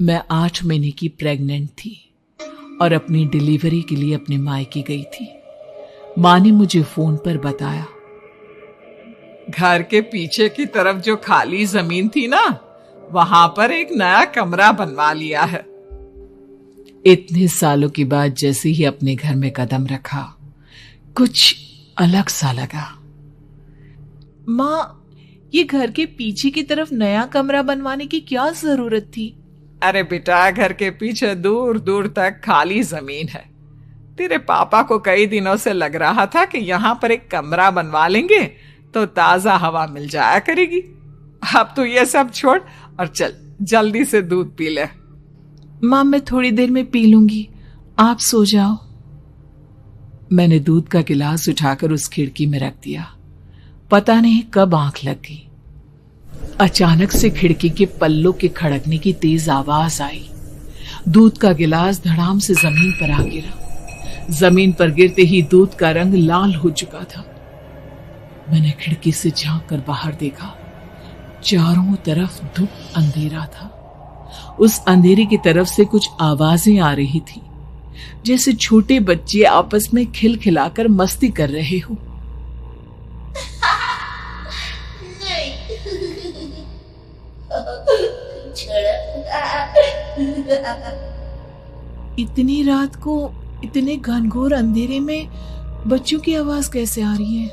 मैं 8 महीने की प्रेग्नेंट थी और अपनी डिलीवरी के लिए अपने मायके गई थी। माँ ने मुझे फोन पर बताया, घर के पीछे की तरफ जो खाली जमीन थी ना, वहां पर एक नया कमरा बनवा लिया है। इतने सालों के बाद जैसे ही अपने घर में कदम रखा, कुछ अलग सा लगा। माँ, ये घर के पीछे की तरफ नया कमरा बनवाने की क्या जरूरत थी? अरे बेटा, घर के पीछे दूर दूर तक खाली जमीन है। तेरे पापा को कई दिनों से लग रहा था कि यहाँ पर एक कमरा बनवा लेंगे तो ताजा हवा मिल जाया करेगी। अब तो ये सब छोड़ और चल जल्दी से दूध पी ले। माँ, मैं थोड़ी देर में पी लूंगी, आप सो जाओ। मैंने दूध का गिलास उठाकर उस खिड़की में रख दिया। पता नहीं कब आंख लग गई। अचानक से खिड़की के पल्लों के खड़कने की तेज आवाज आई। दूध का गिलास धड़ाम से जमीन पर आ गिरा। जमीन पर गिरते ही दूध का रंग लाल हो चुका था। मैंने खिड़की से झांक कर बाहर देखा। चारों तरफ धूप अंधेरा था। उस अंधेरे की तरफ से कुछ आवाजें आ रही थी, जैसे छोटे बच्चे आपस में खिलखिलाकर मस्ती कर रहे हो। इतनी रात को इतने घनघोर अंधेरे में बच्चों की आवाज कैसे आ रही है?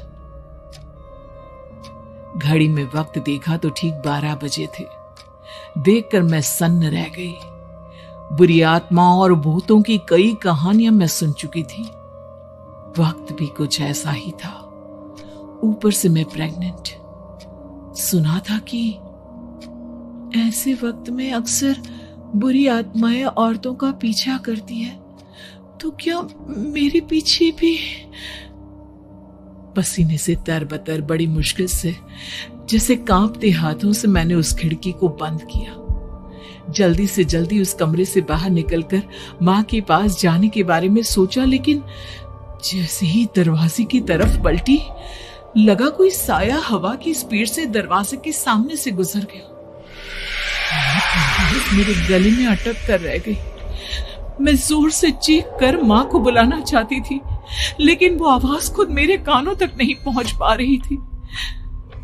घड़ी में वक्त देखा तो ठीक 12 बजे थे। देखकर मैं सन्न रह गई। बुरी आत्माओं और भूतों की कई कहानियां मैं सुन चुकी थी। वक्त भी कुछ ऐसा ही था। ऊपर से मैं प्रेग्नेंट। सुना था कि ऐसे वक्त में अक्सर बुरी आत्माएं औरतों का पीछा करती है, तो क्या मेरे पीछे भी? पसीने से तरबतर बड़ी मुश्किल से, जैसे कांपते हाथों से मैंने उस खिड़की को बंद किया। जल्दी से जल्दी उस कमरे से बाहर निकलकर माँ के पास जाने के बारे में सोचा, लेकिन जैसे ही दरवाजे की तरफ पलटी, लगा कोई साया हवा की स्पीड से दरवाजे के सामने से गुजर गया। मेरे गले में अटक कर रह गई। मैं जोर से चीख कर माँ को बुलाना चाहती थी, लेकिन वो आवाज खुद मेरे कानों तक नहीं पहुंच पा रही थी।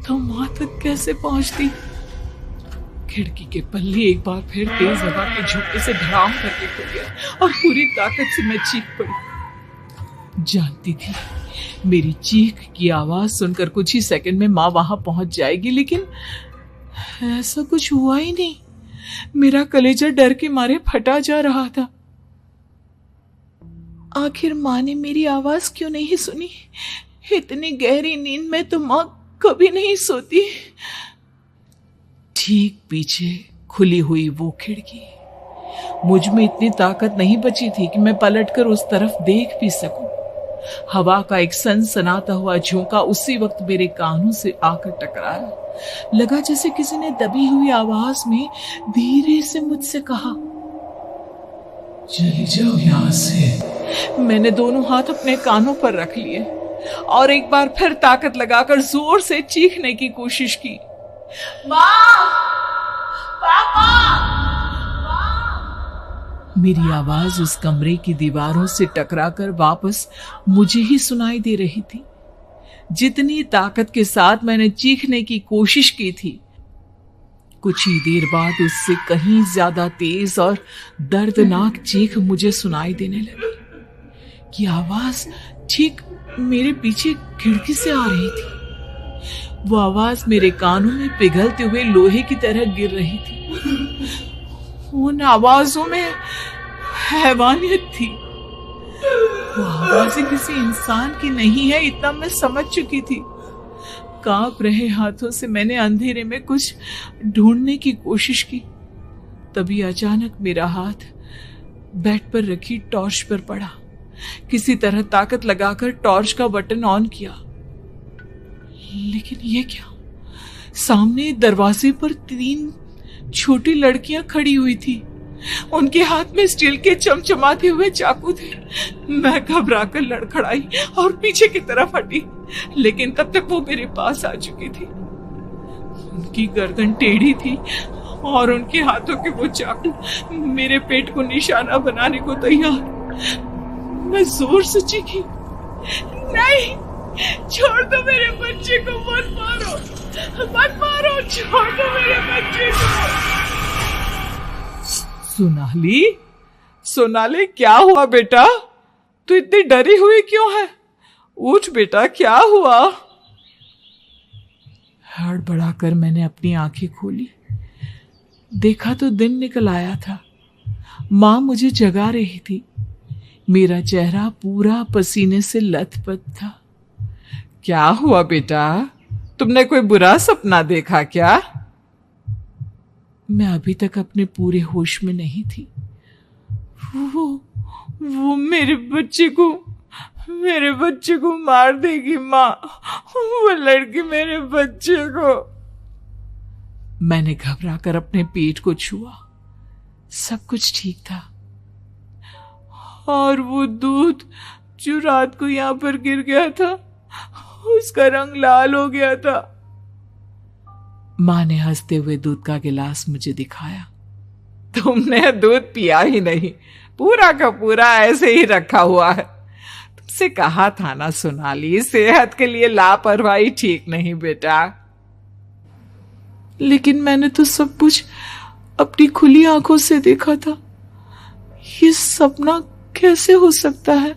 तो माँ तक कैसे पहुंचती? खिड़की के पल्ले एक बार फिर तेज हवा के झोंके से धड़ाम करके खुल गया और पूरी ताकत से मैं चीख पड़ी। जानती थी मेरी चीख की आवाज सुनकर कुछ ही सेकंड में माँ वहां पहुंच जाएगी, लेकिन ऐसा कुछ हुआ ही नहीं। मेरा कलेजा डर के मारे फटा जा रहा था। आखिर माँ ने मेरी आवाज क्यों नहीं सुनी? इतनी गहरी नींद में तो माँ कभी नहीं सोती। ठीक पीछे खुली हुई वो खिड़की। मुझ में इतनी ताकत नहीं बची थी कि मैं पलटकर उस तरफ देख भी सकूं। हवा का एक सनसनाता हुआ झोंका उसी वक्त मेरे कानों से आकर टकराया। लगा जैसे किसी ने दबी हुई आवाज में धीरे से मुझसे कहा, चली जाओ यहां से। मैंने दोनों हाथ अपने कानों पर रख लिए और एक बार फिर ताकत लगाकर जोर से चीखने की कोशिश की। माँ! पापा! मेरी आवाज उस कमरे की दीवारों से टकराकर वापस मुझे ही सुनाई दे रही थी। जितनी ताकत के साथ मैंने चीखने की कोशिश की थी, कुछ ही देर बाद उससे कहीं ज्यादा तेज और दर्दनाक चीख मुझे सुनाई देने लगी। ये आवाज ठीक मेरे पीछे खिड़की से आ रही थी। वो आवाज मेरे कानों में पिघलते हुए लोहे की तरह गिर रही थी। उन आवाजों में हैवानियत थी। वो आवाजें किसी इंसान की नहीं है, इतना मैं समझ चुकी थी। कांप रहे हाथों से मैंने अंधेरे में कुछ ढूंढने की कोशिश की। तभी अचानक मेरा हाथ बेड पर रखी टॉर्च पर पड़ा। किसी तरह ताकत लगाकर टॉर्च का बटन ऑन किया, लेकिन ये क्या? सामने दरवाजे पर 3 छोटी लड़कियां खड़ी हुई थी। उनके हाथ में स्टील के चमचमाते हुए चाकू थे। मैं घबराकर लड़खड़ाई और पीछे की तरफ हटी, लेकिन तब तक वो मेरे पास आ चुकी थी। उनकी गर्दन टेढ़ी थी और उनके हाथों के वो चाकू मेरे पेट को निशाना बनाने को तैयार। मैं जोर से चीखी, नहीं, छोड़ दो मेरे बच्चे को, मत मारो, मत मारो, छोड़ दो मेरे बच्चे को। सोनाली, सोनाली, क्या हुआ बेटा? तू इतनी डरी हुई क्यों है? उठ बेटा, क्या हुआ? हड़बड़ाकर मैंने अपनी आंखें खोली। देखा तो दिन निकल आया था। मां मुझे जगा रही थी। मेरा चेहरा पूरा पसीने से लथपथ था। क्या हुआ बेटा? तुमने कोई बुरा सपना देखा क्या? मैं अभी तक अपने पूरे होश में नहीं थी। वो मेरे बच्चे को मार देगी माँ। वो लड़की मेरे बच्चे को। मैंने घबराकर अपने पेट को छुआ। सब कुछ ठीक था। और वो दूध जो रात को यहां पर गिर गया था, उसका रंग लाल हो गया था। माँ ने हंसते हुए दूध का गिलास मुझे दिखाया। तुमने दूध पिया ही नहीं, पूरा का पूरा ऐसे ही रखा हुआ है। तुमसे कहा था ना सोनाली, सेहत के लिए लापरवाही ठीक नहीं बेटा। लेकिन मैंने तो सब कुछ अपनी खुली आंखों से देखा था। ये सपना कैसे हो सकता है?